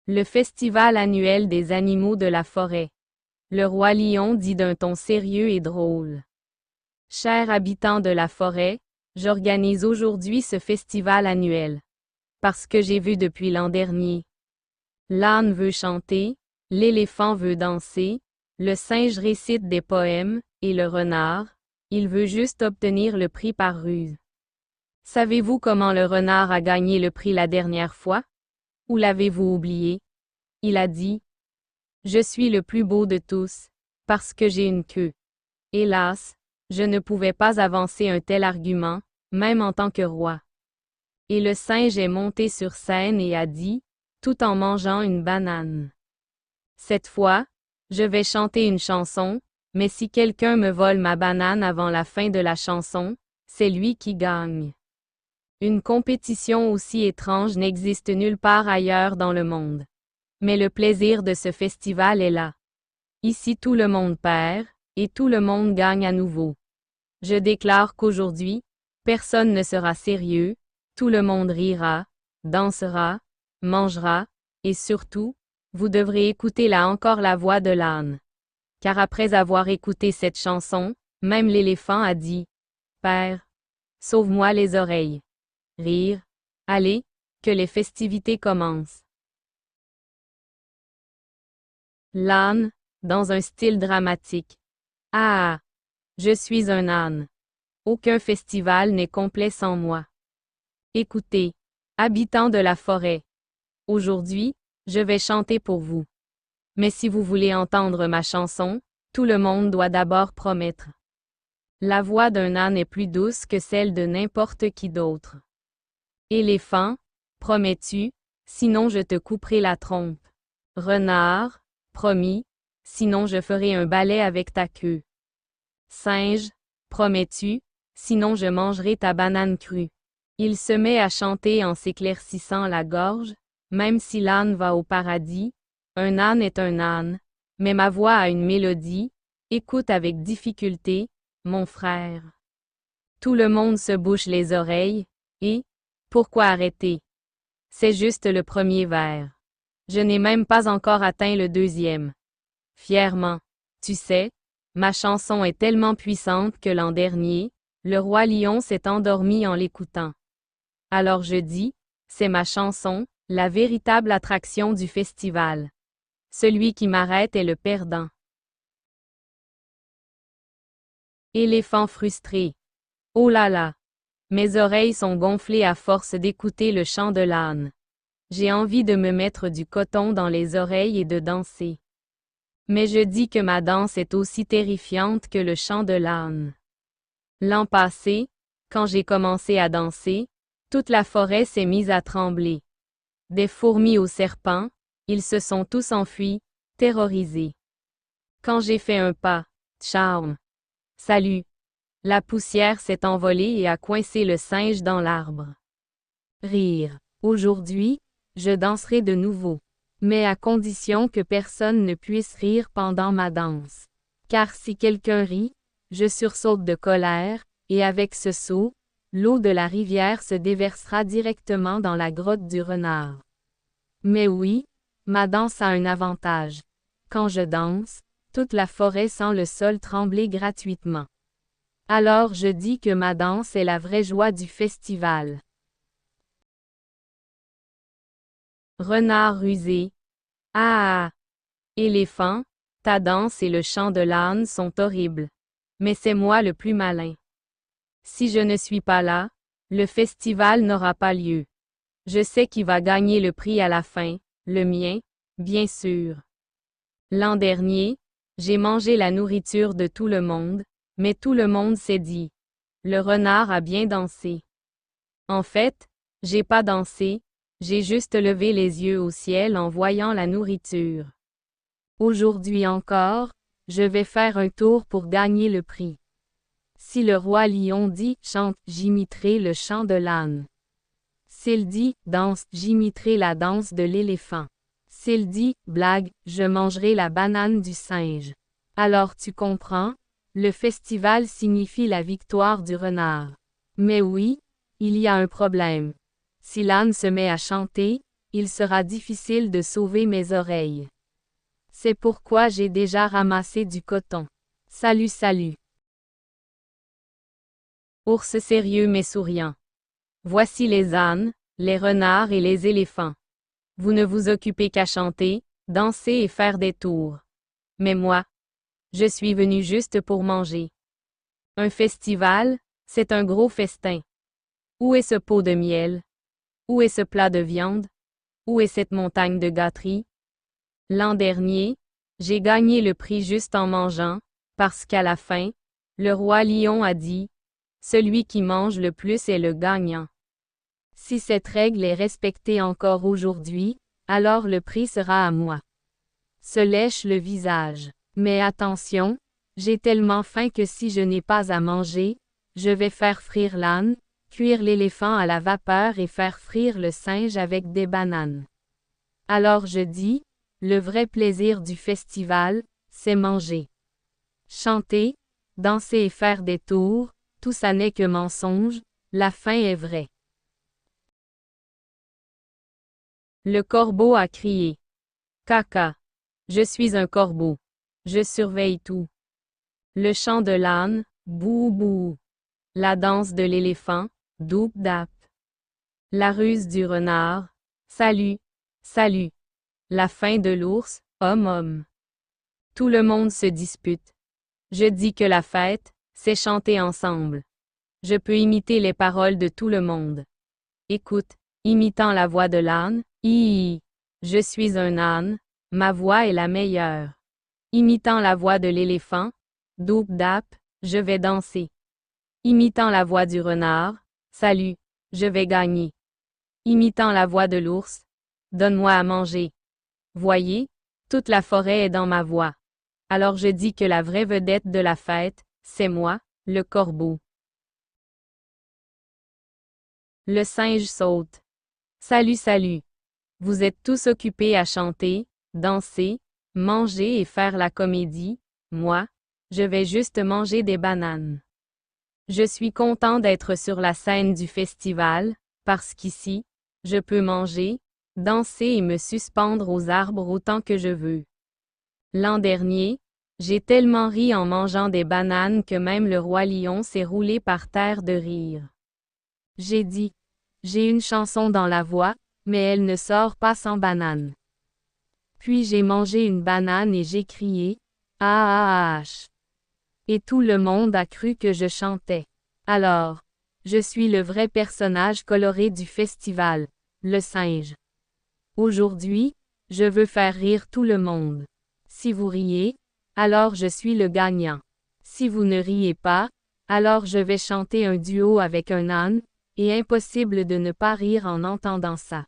Le festival annuel des animaux de la forêt. Le roi lion dit d'un ton sérieux et drôle. Chers habitants de la forêt, j'organise aujourd'hui ce festival annuel. Parce que j'ai vu depuis l'an dernier. L'âne veut chanter, l'éléphant veut danser, le singe récite des poèmes, et le renard, il veut juste obtenir le prix par ruse. Savez-vous comment le renard a gagné le prix la dernière fois? Ou l'avez-vous oublié? Il a dit: Je suis le plus beau de tous, parce que j'ai une queue. Hélas, je ne pouvais pas avancer un tel argument, même en tant que roi. Et le singe est monté sur scène et a dit, tout en mangeant une banane: Cette fois, je vais chanter une chanson, mais si quelqu'un me vole ma banane avant la fin de la chanson, c'est lui qui gagne. Une compétition aussi étrange n'existe nulle part ailleurs dans le monde. Mais le plaisir de ce festival est là. Ici tout le monde perd, et tout le monde gagne à nouveau. Je déclare qu'aujourd'hui, personne ne sera sérieux, tout le monde rira, dansera, mangera, et surtout, vous devrez écouter là encore la voix de l'âne. Car après avoir écouté cette chanson, même l'éléphant a dit: Père, sauve-moi les oreilles. Rire, allez, que les festivités commencent. L'âne, dans un style dramatique. Ah! Je suis un âne. Aucun festival n'est complet sans moi. Écoutez, habitants de la forêt. Aujourd'hui, je vais chanter pour vous. Mais si vous voulez entendre ma chanson, tout le monde doit d'abord promettre. La voix d'un âne est plus douce que celle de n'importe qui d'autre. Éléphant, promets-tu, sinon je te couperai la trompe. Renard, promis, sinon je ferai un balai avec ta queue. Singe, promets-tu, sinon je mangerai ta banane crue. Il se met à chanter en s'éclaircissant la gorge, même si l'âne va au paradis. Un âne est un âne, mais ma voix a une mélodie, écoute avec difficulté, mon frère. Tout le monde se bouche les oreilles, et, pourquoi arrêter? C'est juste le premier vers. Je n'ai même pas encore atteint le deuxième. Fièrement, tu sais, ma chanson est tellement puissante que l'an dernier, le roi lion s'est endormi en l'écoutant. Alors je dis, c'est ma chanson, la véritable attraction du festival. Celui qui m'arrête est le perdant. Éléphant frustré. Oh là là! Mes oreilles sont gonflées à force d'écouter le chant de l'âne. J'ai envie de me mettre du coton dans les oreilles et de danser. Mais je dis que ma danse est aussi terrifiante que le chant de l'âne. L'an passé, quand j'ai commencé à danser, toute la forêt s'est mise à trembler. Des fourmis aux serpents, ils se sont tous enfuis, terrorisés. Quand j'ai fait un pas, tchaum! Salut! La poussière s'est envolée et a coincé le singe dans l'arbre. Rire. Aujourd'hui, je danserai de nouveau. Mais à condition que personne ne puisse rire pendant ma danse. Car si quelqu'un rit, je sursaute de colère, et avec ce saut, l'eau de la rivière se déversera directement dans la grotte du renard. Mais oui, ma danse a un avantage. Quand je danse, toute la forêt sent le sol trembler gratuitement. Alors je dis que ma danse est la vraie joie du festival. Renard rusé. Ah! Éléphant, ta danse et le chant de l'âne sont horribles. Mais c'est moi le plus malin. Si je ne suis pas là, le festival n'aura pas lieu. Je sais qui va gagner le prix à la fin, le mien, bien sûr. L'an dernier, j'ai mangé la nourriture de tout le monde, mais tout le monde s'est dit: Le renard a bien dansé. En fait, j'ai pas dansé, j'ai juste levé les yeux au ciel en voyant la nourriture. Aujourd'hui encore, je vais faire un tour pour gagner le prix. Si le roi lion dit « chante », j'imiterai le chant de l'âne. S'il dit « danse », j'imiterai la danse de l'éléphant. S'il dit « blague », je mangerai la banane du singe. Alors tu comprends? Le festival signifie la victoire du renard. Mais oui, il y a un problème. Si l'âne se met à chanter, il sera difficile de sauver mes oreilles. C'est pourquoi j'ai déjà ramassé du coton. Salut, salut. Ours sérieux mais souriant. Voici les ânes, les renards et les éléphants. Vous ne vous occupez qu'à chanter, danser et faire des tours. Mais moi, je suis venu juste pour manger. Un festival, c'est un gros festin. Où est ce pot de miel? Où est ce plat de viande? Où est cette montagne de gâteries? L'an dernier, j'ai gagné le prix juste en mangeant, parce qu'à la fin, le roi lion a dit, celui qui mange le plus est le gagnant. Si cette règle est respectée encore aujourd'hui, alors le prix sera à moi. Se lèche le visage. Mais attention, j'ai tellement faim que si je n'ai pas à manger, je vais faire frire l'âne, cuire l'éléphant à la vapeur et faire frire le singe avec des bananes. Alors je dis, le vrai plaisir du festival, c'est manger. Chanter, danser et faire des tours, tout ça n'est que mensonge, la fin est vraie. Le corbeau a crié. Caca. Je suis un corbeau. Je surveille tout. Le chant de l'âne, bou bou. La danse de l'éléphant, doup dap. La ruse du renard, salut, salut. La faim de l'ours, hom. Tout le monde se dispute. Je dis que la fête, c'est chanter ensemble. Je peux imiter les paroles de tout le monde. Écoute, imitant la voix de l'âne, hi. Je suis un âne, ma voix est la meilleure. Imitant la voix de l'éléphant, doup dap, je vais danser. Imitant la voix du renard, salut, je vais gagner. Imitant la voix de l'ours, donne-moi à manger. Voyez, toute la forêt est dans ma voix. Alors je dis que la vraie vedette de la fête, c'est moi, le corbeau. Le singe saute. Salut, salut. Vous êtes tous occupés à chanter, danser, manger et faire la comédie, moi, je vais juste manger des bananes. Je suis content d'être sur la scène du festival, parce qu'ici, je peux manger, danser et me suspendre aux arbres autant que je veux. L'an dernier, j'ai tellement ri en mangeant des bananes que même le roi lion s'est roulé par terre de rire. J'ai dit, j'ai une chanson dans la voix, mais elle ne sort pas sans banane. Puis j'ai mangé une banane et j'ai crié, ah ah ah. Et tout le monde a cru que je chantais. Alors, je suis le vrai personnage coloré du festival, le singe. Aujourd'hui, je veux faire rire tout le monde. Si vous riez, alors je suis le gagnant. Si vous ne riez pas, alors je vais chanter un duo avec un âne, et impossible de ne pas rire en entendant ça.